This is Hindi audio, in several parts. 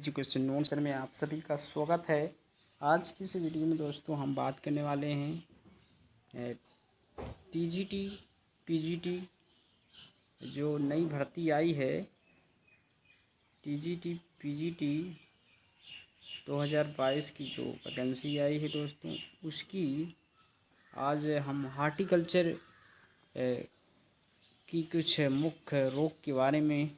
एजुकेशन नोट्स में आप सभी का स्वागत है। आज की इस वीडियो में दोस्तों हम बात करने वाले हैं टीजीटी पीजीटी जो नई भर्ती आई है। टीजीटी पीजीटी 2022 की जो वैकेंसी आई है दोस्तों, उसकी आज हम हार्टिकल्चर की कुछ मुख्य रोग के बारे में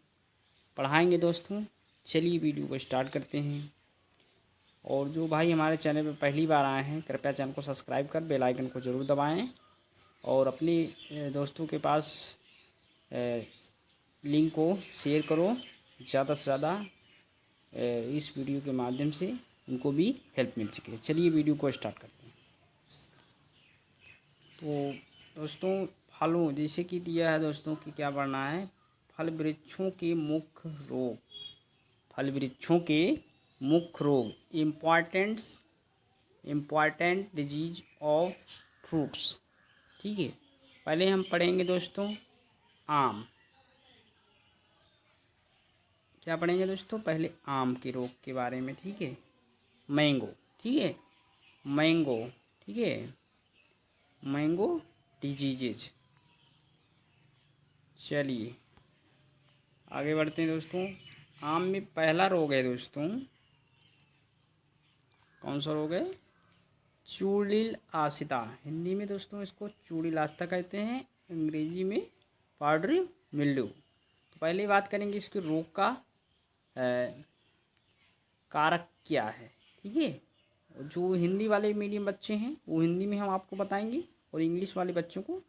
पढ़ाएंगे दोस्तों। चलिए वीडियो को स्टार्ट करते हैं। और जो भाई हमारे चैनल पर पहली बार आए हैं, कृपया चैनल को सब्सक्राइब कर बेल आइकन को ज़रूर दबाएं और अपने दोस्तों के पास लिंक को शेयर करो ज़्यादा से ज़्यादा, इस वीडियो के माध्यम से उनको भी हेल्प मिल सके। चलिए वीडियो को स्टार्ट करते हैं। तो दोस्तों फलों जैसे कि दिया है दोस्तों कि क्या पढ़ना है, फल वृक्षों के मुख्य रोग। फल वृक्षों के मुख्य रोग, इम्पॉर्टेंट डिजीज ऑफ फ्रूट्स। ठीक है, पहले हम पढ़ेंगे दोस्तों आम। क्या पढ़ेंगे दोस्तों? पहले आम के रोग के बारे में। ठीक है, मैंगो। ठीक है, मैंगो। ठीक है, मैंगो डिजीजेज। चलिए आगे बढ़ते हैं दोस्तों। आम में पहला रोग है दोस्तों, कौन सा रोग है? चूड़ील आसिता। हिंदी में दोस्तों इसको चूड़ील आसिता कहते हैं, अंग्रेजी में पाउडरी मिल्ड्यू। तो पहले बात करेंगे इसके रोग का कारक क्या है। ठीक है, जो हिंदी वाले मीडियम बच्चे हैं वो हिंदी में हम आपको बताएंगे और इंग्लिश वाले बच्चों को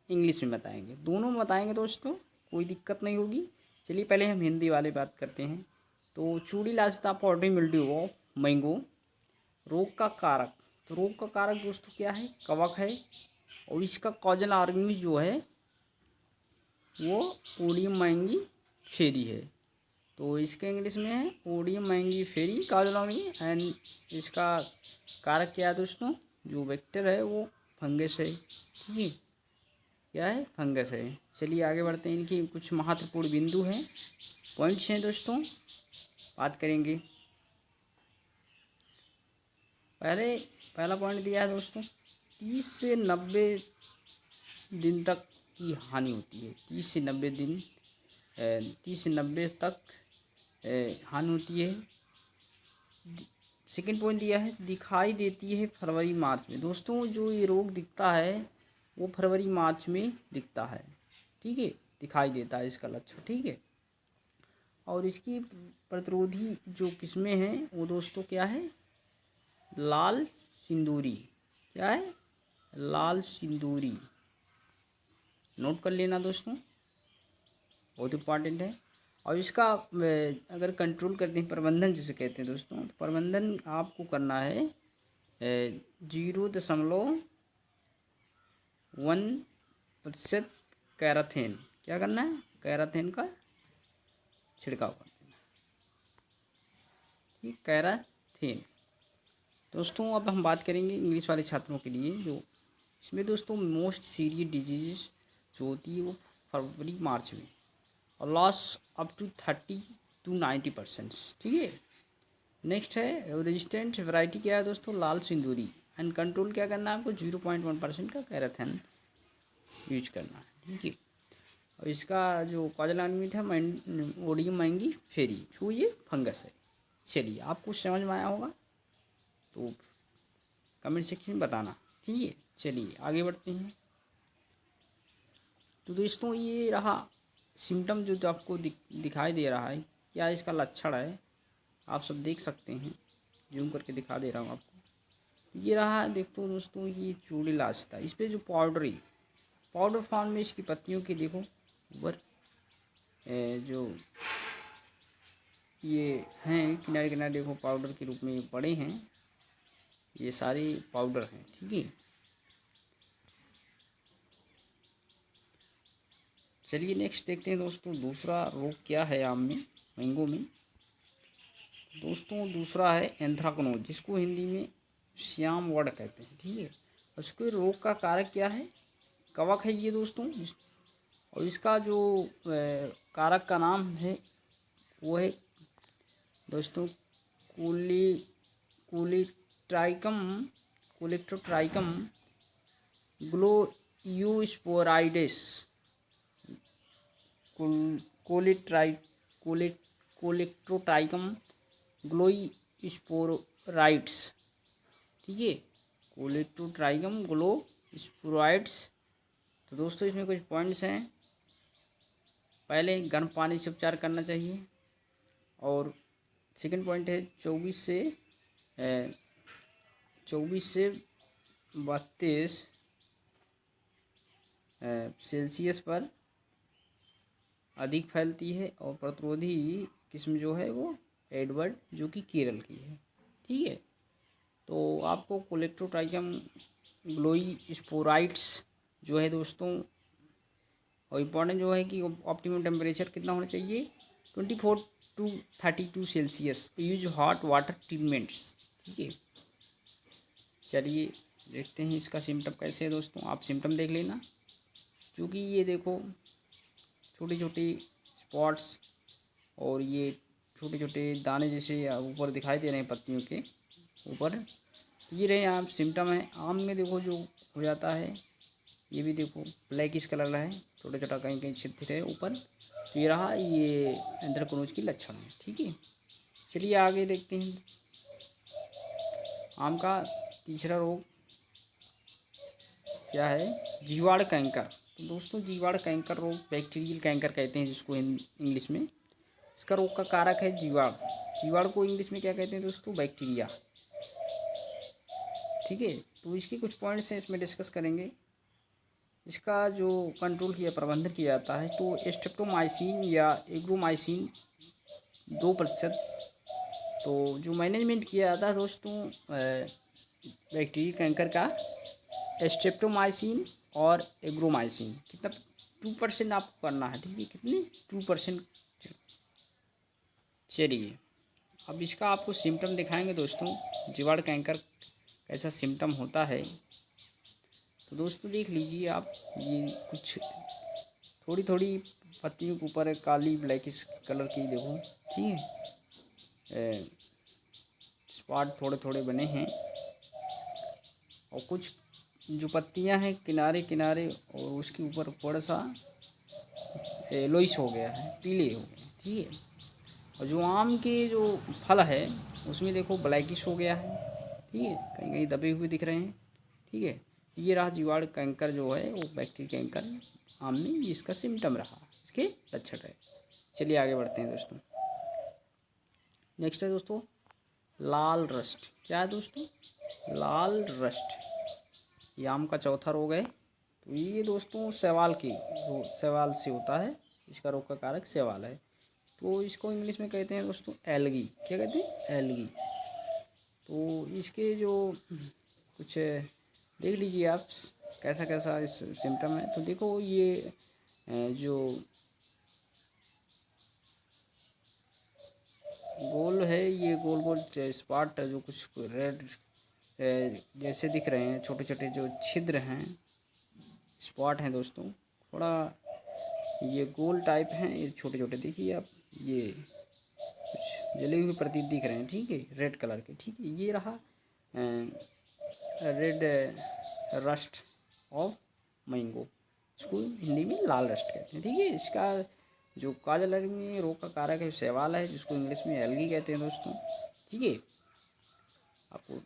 इंग्लिश में बताएंगे, दोनों में बताएंगे दोस्तों, कोई दिक्कत नहीं होगी। चलिए पहले हम हिंदी वाले बात करते हैं। तो चूड़ील आसिता पाउडरी मिल्ड्यू ऑफ मैंगो, रोग का कारक। तो रोग का कारक दोस्तों क्या है? कवक है। और इसका कॉजल ऑर्गेनिज्म जो है वो ओडियम मैंगी फेरी है। तो इसके इंग्लिश में है oidium mangiferae causal organism. And इसका कारक क्या है दोस्तों? जो वेक्टर है वो फंगस है। ठीक है, क्या है? फंगस है। चलिए आगे बढ़ते हैं। इनकी कुछ महत्वपूर्ण बिंदु हैं, पॉइंट्स हैं दोस्तों, बात करेंगे। पहला पॉइंट दिया है दोस्तों, 30 से 90 दिन तक की हानि होती है। 30 से 90 तक हानि होती है। सेकेंड पॉइंट दिया है, दिखाई देती है फरवरी मार्च में। दोस्तों जो ये रोग दिखता है वो फरवरी मार्च में दिखता है। ठीक है, दिखाई देता है इसका लक्षण। ठीक है, और इसकी प्रतिरोधी जो किस्में हैं वो दोस्तों क्या है? लाल सिंदूरी। क्या है? लाल सिंदूरी। नोट कर लेना दोस्तों, बहुत इम्पॉर्टेंट है। और इसका अगर कंट्रोल करते हैं, प्रबंधन जिसे कहते हैं दोस्तों, तो प्रबंधन आपको करना है 0.1% कैराथेन। क्या करना है? कैराथेन का छिड़काव कर देना। ठीक, कैराथेन। दोस्तों अब हम बात करेंगे इंग्लिश वाले छात्रों के लिए। जो इसमें दोस्तों मोस्ट सीरियस डिजीज जो होती है वो फरवरी मार्च में, और लॉस अप टू 30 to 90%। ठीक है, नेक्स्ट है रेजिस्टेंट वैरायटी। क्या है दोस्तों? लाल सिंदूरी। एंड कंट्रोल क्या करना है आपको? 0.1% का कैराथेन यूज करना है। ठीक है, और इसका जो कॉजल ऑर्गेनिज्म था ओडियम मैंगी फेरी, जो ये फंगस है। चलिए आपको समझ में आया होगा तो कमेंट सेक्शन में बताना। ठीक है, चलिए आगे बढ़ते हैं। तो दोस्तों ये रहा सिम्टम जो आपको दिखाई दे रहा है, क्या इसका लक्षण है, आप सब देख सकते हैं। जूम करके दिखा दे रहा हूँ आपको। ये रहा, देखो दोस्तों ये चूड़ील आसिता। इस पर जो पाउडर फॉर्म में इसकी पत्तियों की देखो ऊपर जो ये हैं किनारे किनारे देखो पाउडर के रूप में पड़े हैं, ये सारे पाउडर हैं। ठीक है, चलिए नेक्स्ट देखते हैं दोस्तों दूसरा रोग क्या है आम में, मैंगो में। दोस्तों दूसरा है एंथ्राकनोज, जिसको हिंदी में श्याम वड़ कहते हैं। ठीक है, उसके रोग का कारक क्या है? कवक है ये दोस्तों। और इसका जो कारक का नाम है वो है दोस्तों कोली कोलिट्राइकम कोलेक्ट्रोट्राइकम ग्लोयूस्पोराइडिस कोलिट्राइ कोले कोलेक्ट्रोट्राइकम ग्लोईस्पोराइड्स, ठीक है, कोलेक्ट्रोट्राइकम ग्लोईस्पोराइड्स। तो दोस्तों इसमें कुछ पॉइंट्स हैं। पहले गर्म पानी से उपचार करना चाहिए। और सेकंड पॉइंट है 24 से 32 सेल्सियस पर अधिक फैलती है। और प्रतिरोधी किस्म जो है वो एडवर्ड, जो कि केरल की है, ठीक है। तो आपको कोलेक्ट्रोट्राइकम ग्लोईस्पोराइड्स जो है दोस्तों, और इम्पॉर्टेंट जो है कि ऑप्टिमम टेम्परेचर कितना होना चाहिए, 24 to 32 Celsius. Use hot water treatments, ठीक है। चलिए देखते हैं इसका सिम्टम कैसे है दोस्तों। आप सिम्टम देख लेना। क्योंकि ये देखो छोटे छोटे स्पॉट्स और ये छोटे छोटे दाने जैसे ऊपर दिखाई दे रहे हैं पत्तियों के ऊपर, ये रहे आप सिम्टम है। आम में देखो जो हो जाता है, ये भी देखो ब्लैकिश कलर है, छोटा छोटा कहीं कहीं छिद्र है ऊपर। तो ये रहा, ये एंथ्रेक्नोज की लक्षण है, ठीक है। चलिए आगे देखते हैं। आम का तीसरा रोग क्या है, जीवाणु कैंकर। तो दोस्तों जीवाणु कैंकर रोग, बैक्टीरियल कैंकर कहते हैं जिसको इंग्लिश में। इसका रोग का कारक है जीवाणु। जीवाणु को इंग्लिश में क्या कहते हैं दोस्तों, बैक्टीरिया, ठीक है। तो इसके कुछ पॉइंट्स हैं, इसमें डिस्कस करेंगे। इसका जो कंट्रोल किया, प्रबंधन किया जाता है, तो स्ट्रेप्टोमाइसिन या एग्रोमाइसिन 2%। तो जो मैनेजमेंट किया जाता है दोस्तों बैक्टीरियल कैंकर का, स्ट्रेप्टोमाइसिन और एग्रोमाइसिन कितना 2% आपको करना है, ठीक है। कितने 2%। चलिए अब इसका आपको सिम्टम दिखाएंगे दोस्तों, जीवाणु कैंकर कैसा सिम्टम होता है। तो दोस्तों देख लीजिए आप, ये कुछ थोड़ी थोड़ी पत्तियों के ऊपर काली ब्लैकिश कलर की देखो, ठीक है, स्पॉट थोड़े थोड़े बने हैं। और कुछ जो पत्तियां हैं किनारे किनारे, और उसके ऊपर थोड़ा सा येलोइश हो गया है, पीले हो गए, ठीक है। और जो आम के जो फल है उसमें देखो ब्लैकिश हो गया है, ठीक है, कहीं कहीं दबे हुए दिख रहे हैं, ठीक है। तो ये रहा जीवाणु कैंकर जो है वो बैक्टीरियल कैंकर आम में, इसका सिम्टम रहा, इसके लक्षण है। चलिए आगे बढ़ते हैं दोस्तों। नेक्स्ट है दोस्तों लाल रस्ट। क्या है दोस्तों, लाल रस्ट, ये आम का चौथा रोग है। तो ये दोस्तों शैवाल से होता है। इसका रोग का कारक शैवाल है। तो इसको इंग्लिश में कहते हैं दोस्तों एल्गी। क्या कहते हैं, एल्गी। तो इसके जो कुछ देख लीजिए आप कैसा कैसा इस सिम्टम है। तो देखो ये जो गोल है, ये गोल गोल स्पॉट जो कुछ रेड जैसे दिख रहे हैं, छोटे छोटे जो छिद्र हैं, स्पॉट हैं दोस्तों, थोड़ा ये गोल टाइप हैं, ये छोटे छोटे देखिए आप, ये कुछ जले हुए प्रतीत दिख रहे हैं, ठीक है, रेड कलर के, ठीक है। ये रहा रेड रस्ट ऑफ मैंगो, इसको हिंदी में लाल रस्ट कहते हैं, ठीक है। इसका जो काले रंग में रोग का कारक है शैवाल है, जिसको इंग्लिश में एल्गी कहते हैं दोस्तों, ठीक है। आपको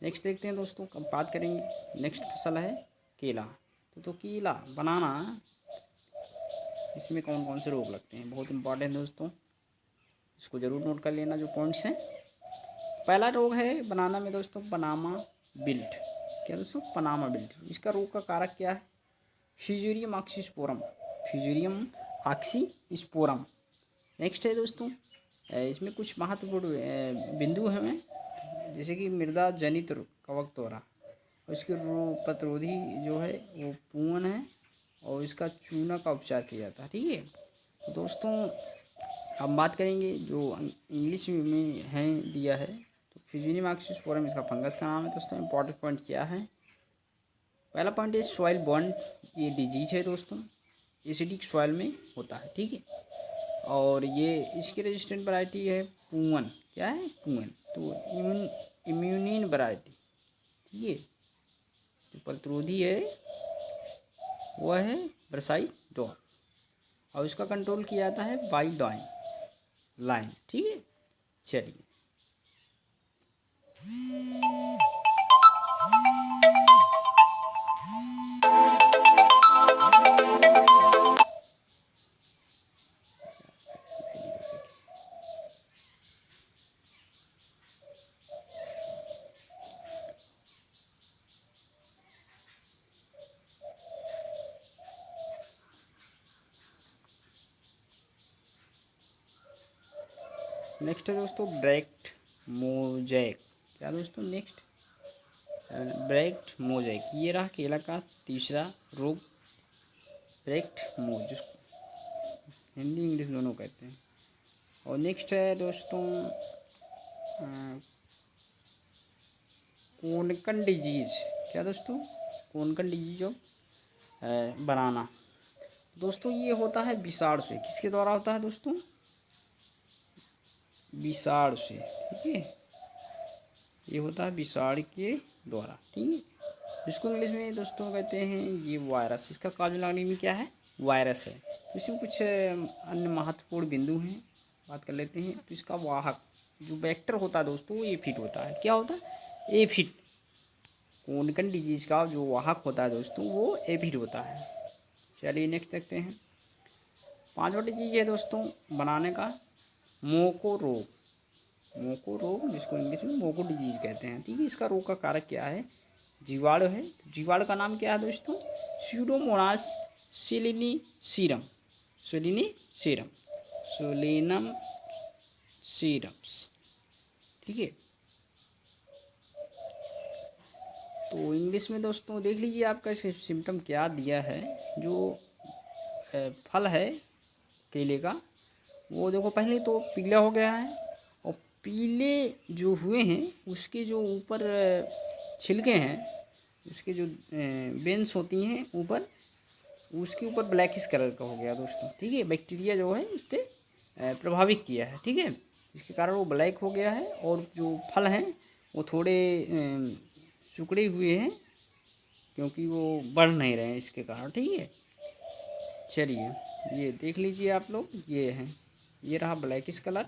नेक्स्ट देखते हैं दोस्तों, कब बात करेंगे। नेक्स्ट फसल है केला। तो केला, बनाना, इसमें कौन कौन से रोग लगते हैं, बहुत इंपॉर्टेंट दोस्तों, इसको ज़रूर नोट कर लेना जो पॉइंट्स हैं। पहला रोग है बनाना में दोस्तों पनामा विल्ट। क्या दोस्तों, पनामा विल्ट। इसका रोग का कारक क्या है, fusarium oxysporum, fusarium oxysporum. Next है दोस्तों, इसमें कुछ महत्वपूर्ण बिंदु हैं, जैसे कि मृदा जनित कवक त्वरा, उसके प्रतिरोधी जो है वो पूवन है, और इसका चूना का उपचार किया जाता है, ठीक है। दोस्तों अब बात करेंगे जो इंग्लिश में है दिया है, तो फ्यूजेरियम ऑक्सीस्पोरम इसका फंगस का नाम है दोस्तों। इंपॉर्टेंट पॉइंट क्या है, पहला पॉइंट है सॉइल बॉन्ड, ये डिजीज है दोस्तों, एसिडिक सॉइल में होता है, ठीक है। और ये इसकी रेजिस्टेंट वैरायटी है पूवन। क्या है? पूवन। तो इम्यूनिन वैरायटी, ठीक है। जो प्रतिरोधी है वह है वर्साई डॉर, और इसका कंट्रोल किया जाता है बाई लाइन, ठीक है। चलिए, नेक्स्ट है दोस्तों ब्रैक्ट मोजैक। क्या दोस्तों? नेक्स्ट ब्रैक्ट मोजैक, ये रहा केला का तीसरा रोग, ब्रैक्ट मोज, जिसको हिंदी इंग्लिश दोनों कहते हैं। और नेक्स्ट है दोस्तों कोनकन डिजीज। क्या दोस्तों? कोनकन डिजीज ऑफ बनाना। दोस्तों ये होता है विषाणु से। किसके द्वारा होता है दोस्तों? विषाणु से, ठीक है। ये होता है विषाणु के द्वारा, ठीक है। इसको इंग्लिश में दोस्तों कहते हैं ये वायरस। इसका काजल नागरिक में क्या है? वायरस है। तो इसमें कुछ अन्य महत्वपूर्ण बिंदु हैं, बात कर लेते हैं। तो इसका वाहक जो वेक्टर होता है दोस्तों वो एफिड होता है। क्या होता है? एफिड। कोनकन डिजीज का जो वाहक होता है दोस्तों वो एफिड होता है। चलिए नेक्स्ट देखते हैं। 5वां डिजीज है दोस्तों बनाने का मोको रोग, जिसको इंग्लिश में मोको डिजीज कहते हैं, ठीक है। इसका रोग का कारक क्या है? जीवाणु है। तो जीवाणु का नाम क्या है दोस्तों? स्यूडोमोनास सिलिनीसीरम, सोलेनम सीरम्स, ठीक है। तो इंग्लिश में दोस्तों देख लीजिए आपका सिम्टम क्या दिया है। जो फल है केले का, वो देखो पहले तो पीला हो गया है, और पीले जो हुए हैं उसके जो ऊपर छिलके हैं, उसके जो बेंस होती हैं ऊपर, उसके ऊपर ब्लैकिश कलर का हो गया दोस्तों, ठीक है। बैक्टीरिया जो है उस पर प्रभावित किया है, ठीक है। इसके कारण वो ब्लैक हो गया है, और जो फल हैं वो थोड़े सिकुड़े हुए हैं, क्योंकि वो बढ़ नहीं रहे हैं इसके कारण, ठीक है। चलिए ये देख लीजिए आप लोग, ये हैं, ये रहा ब्लैकिश कलर,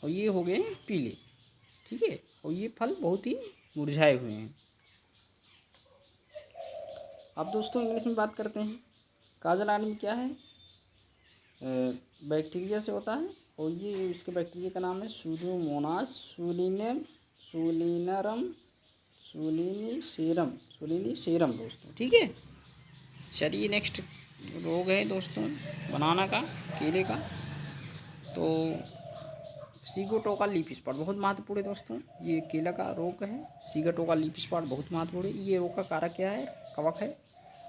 और ये हो गए पीले, ठीक है। और ये फल बहुत ही मुरझाए हुए हैं। अब दोस्तों इंग्लिश में बात करते हैं। काजल आर्मी क्या है? बैक्टीरिया से होता है, और ये उसके बैक्टीरिया का नाम है सूडोमोनास सोलिनीसेरम दोस्तों, ठीक है। चलिए नेक्स्ट रोग है दोस्तों बनाना का, केले का। तो सीगोटोका लीफ स्पॉट बहुत महत्वपूर्ण है दोस्तों। ये केला का रोग है, सीगोटोका लीफ स्पॉट बहुत महत्वपूर्ण है। ये रोग का कारक क्या है? कवक है।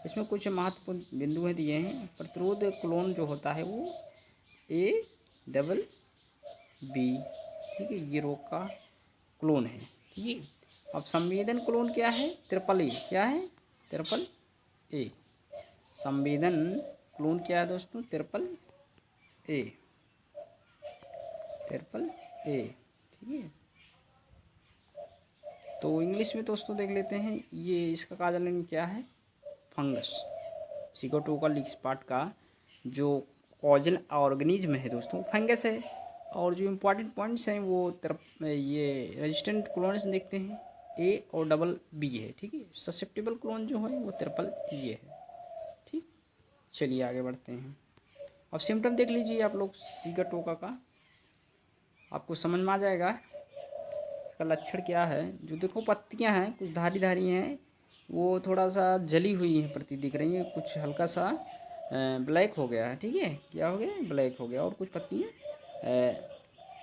इसमें कुछ महत्वपूर्ण बिंदु हैं दिए हैं। प्रतिरोध क्लोन जो होता है वो ABB, ठीक है। ये रोग का क्लोन है, ठीक है। अब संवेदन क्लोन क्या है? AAA। क्या है? AAA। संवेदन क्लोन क्या है दोस्तों? AAA, ठीक है। तो इंग्लिश में दोस्तों देख लेते हैं। ये इसका काजल नेम क्या है? फंगस। सीगोटोका लीफ स्पॉट का जो कॉजल ऑर्गेनिज्म है दोस्तों फंगस है। और जो इम्पोर्टेंट पॉइंट्स हैं वो ये रेजिस्टेंट क्लोन्स देखते हैं, A और BB है, ठीक है। ससेप्टेबल क्लोन जो है वो AAA है, ठीक। चलिए आगे बढ़ते हैं। अब सिम्टम देख लीजिए आप लोग सीगोटोका का, आपको समझ में आ जाएगा इसका लक्षण क्या है। जो देखो पत्तियां हैं कुछ धारी धारी हैं, वो थोड़ा सा जली हुई हैं प्रतीत दिख रही हैं, कुछ हल्का सा ब्लैक हो गया है, ठीक है। क्या हो गया? ब्लैक हो गया। और कुछ पत्तियां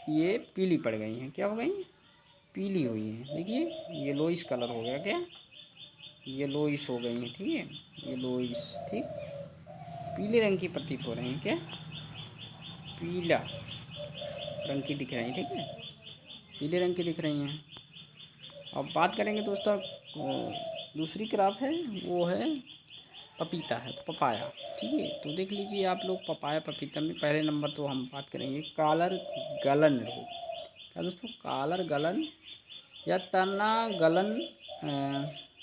ये पीली पड़ गई हैं। क्या हो गई? पीली हुई हैं। देखिए येलोइश कलर हो गया, क्या येलोइश हो गई हैं, ठीक है। येलोइश, ठीक, पीले रंग की प्रतीत हो रही हैं। क्या? पीला रंग की दिख रही हैं, ठीक है, पीले रंग की दिख रही हैं। अब बात करेंगे दोस्तों दूसरी क्रॉप है, वो है पपीता है तो पपाया, ठीक है। तो देख लीजिए आप लोग, पपाया पपीता में पहले नंबर तो हम बात करेंगे कालर गलन रोग। क्या दोस्तों? कालर गलन या तना गलन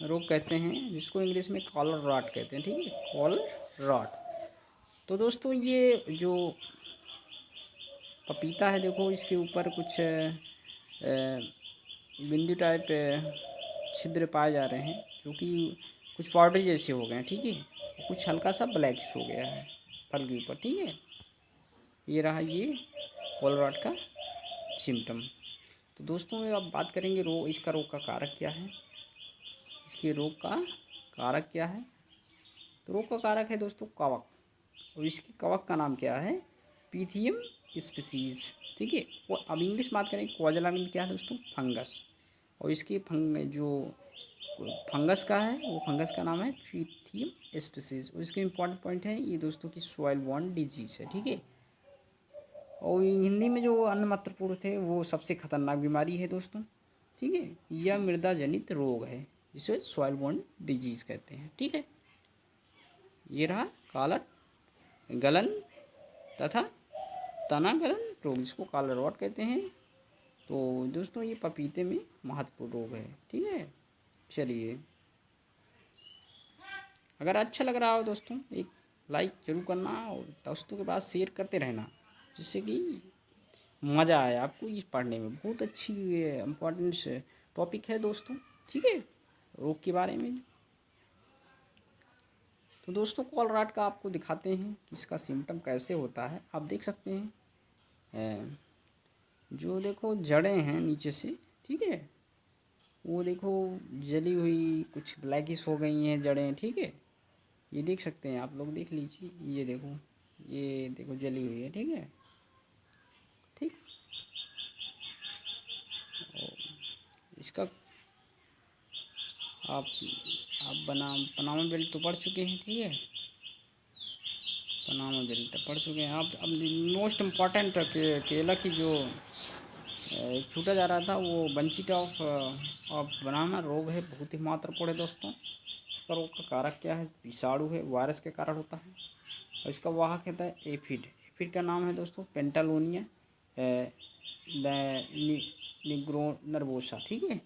रोग कहते हैं, जिसको इंग्लिश में कॉलर रॉट कहते हैं, ठीक है, कॉलर रॉट। तो दोस्तों ये जो पपीता है, देखो इसके ऊपर कुछ बिंदु टाइप छिद्र पाए जा रहे हैं, जो कि कुछ पाउडर जैसे हो गए हैं, ठीक है। कुछ हल्का सा ब्लैकिश हो गया है फल के ऊपर, ठीक है। ये रहा ये कॉलर का सिम्टम। तो दोस्तों अब बात करेंगे इसका रोग का कारक क्या है। इसके रोग का कारक क्या है? तो रोग का कारक है दोस्तों कवक, और इसकी कवक का नाम क्या है? पीथियम स्पीसीज, ठीक है। और अब इंग्लिश बात करें, क्वाजला में क्या है दोस्तों? फंगस। और इसकी जो फंगस का है, वो फंगस का नाम है पीथियम स्पीसीज। और इसके इम्पॉर्टेंट पॉइंट है ये दोस्तों की सॉइल बॉर्न डिजीज है, ठीक है। और हिंदी में जो अन्य महत्वपूर्ण थे, वो सबसे खतरनाक बीमारी है दोस्तों, ठीक है। यह मृदा जनित रोग है, जिसे सॉइल बॉर्न डिजीज कहते हैं, ठीक है। ये रहा कालर गलन तथा तना गलन रोग, जिसको कालर रॉट कहते हैं। तो दोस्तों ये पपीते में महत्वपूर्ण रोग है, ठीक है। चलिए, अगर अच्छा लग रहा हो दोस्तों, एक लाइक जरूर करना और दोस्तों के पास शेयर करते रहना, जिससे कि मज़ा आए आपको इस पढ़ने में। बहुत अच्छी इम्पोर्टेंट टॉपिक है दोस्तों, ठीक है, रोग के बारे में। तो दोस्तों कॉलर रॉट का आपको दिखाते हैं कि इसका सिम्टम कैसे होता है। आप देख सकते हैं जो देखो जड़ें हैं नीचे से, ठीक है, वो देखो जली हुई कुछ ब्लैकिश हो गई हैं जड़ें, ठीक है। ये देख सकते हैं आप लोग, देख लीजिए, ये देखो जली हुई है, ठीक है, ठीक। इसका आप पनामा बेल्ट तो पढ़ चुके हैं, ठीक है, पनामा बेल्ट पढ़ चुके हैं आप। अब मोस्ट इम्पॉर्टेंट केला की जो छूटा जा रहा था, वो बंची टॉप ऑफ बनाना रोग है, बहुत ही महत्वपूर्ण है दोस्तों। इसका रोग का कारक क्या है? विषाणु है, वायरस के कारण होता है। और इसका वाहक कहता है एफिड। एफिड का नाम है दोस्तों पेंटालोनिया निग्रो नर्वोसा, ठीक है।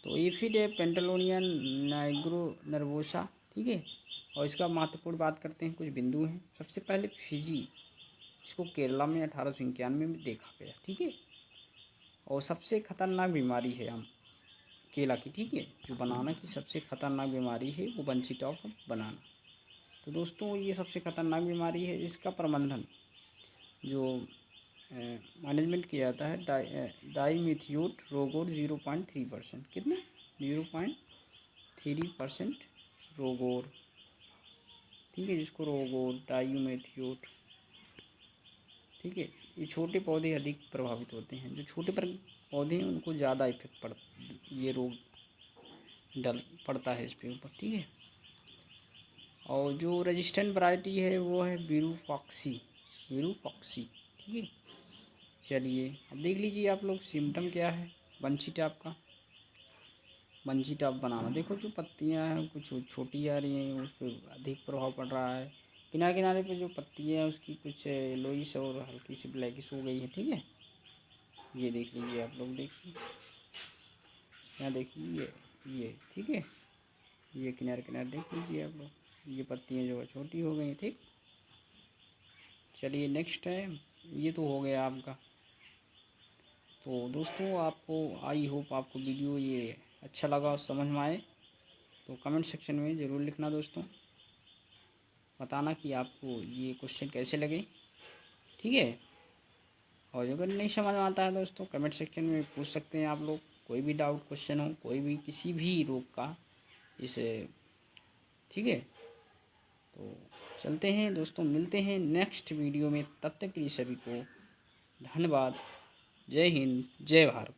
तो एफिड है पेंटालोनिया नाइग्रो नर्वोसा, ठीक है। और इसका महत्वपूर्ण बात करते हैं, कुछ बिंदु हैं। सबसे पहले फिजी, इसको केरला में 1891 में देखा गया, ठीक है। और सबसे खतरनाक बीमारी है हम केला की, ठीक है। जो बनाना की सबसे खतरनाक बीमारी है वो बंची टॉप बनाना। तो दोस्तों ये सबसे खतरनाक बीमारी है। इसका प्रबंधन जो मैनेजमेंट किया जाता है डाइमिथियोट रोगोर 0.3%, कितना? 0.3% रोगोर, ठीक है, जिसको रोगोर डाइमिथियोट, ठीक है। ये छोटे पौधे अधिक प्रभावित होते हैं, जो छोटे पौधे हैं उनको ज़्यादा इफेक्ट ये रोग पड़ता है इसके ऊपर, ठीक है। और जो रेजिस्टेंट वैरायटी है वो है विरूफॉक्सी, ठीक है। चलिए अब देख लीजिए आप लोग सिम्टम क्या है बंची टॉप बनाना। देखो जो पत्तियां हैं कुछ छोटी आ रही हैं, उस पर अधिक प्रभाव पड़ रहा है। किनारे किनारे पे जो पत्तियां हैं उसकी कुछ येलोइश और हल्की सी ब्लैकिश हो गई है, ठीक है। ये देख लीजिए आप लोग, देखिए यहाँ देखिए ये ठीक है, ये किनारे किनारे देख लीजिए आप लोग, ये पत्तियां जो है छोटी हो गई, ठीक। चलिए नेक्स्ट है, ये तो हो गया आपका। तो दोस्तों आपको आई होप आपको वीडियो ये अच्छा लगा और समझ में आए, तो कमेंट सेक्शन में ज़रूर लिखना दोस्तों, बताना कि आपको ये क्वेश्चन कैसे लगे, ठीक है। और अगर नहीं समझ में आता है दोस्तों, कमेंट सेक्शन में पूछ सकते हैं आप लोग, कोई भी डाउट क्वेश्चन हो, कोई भी किसी भी रोग का, इसे, ठीक है। तो चलते हैं दोस्तों, मिलते हैं नेक्स्ट वीडियो में, तब तक के लिए सभी को धन्यवाद। जय हिंद, जय भारत।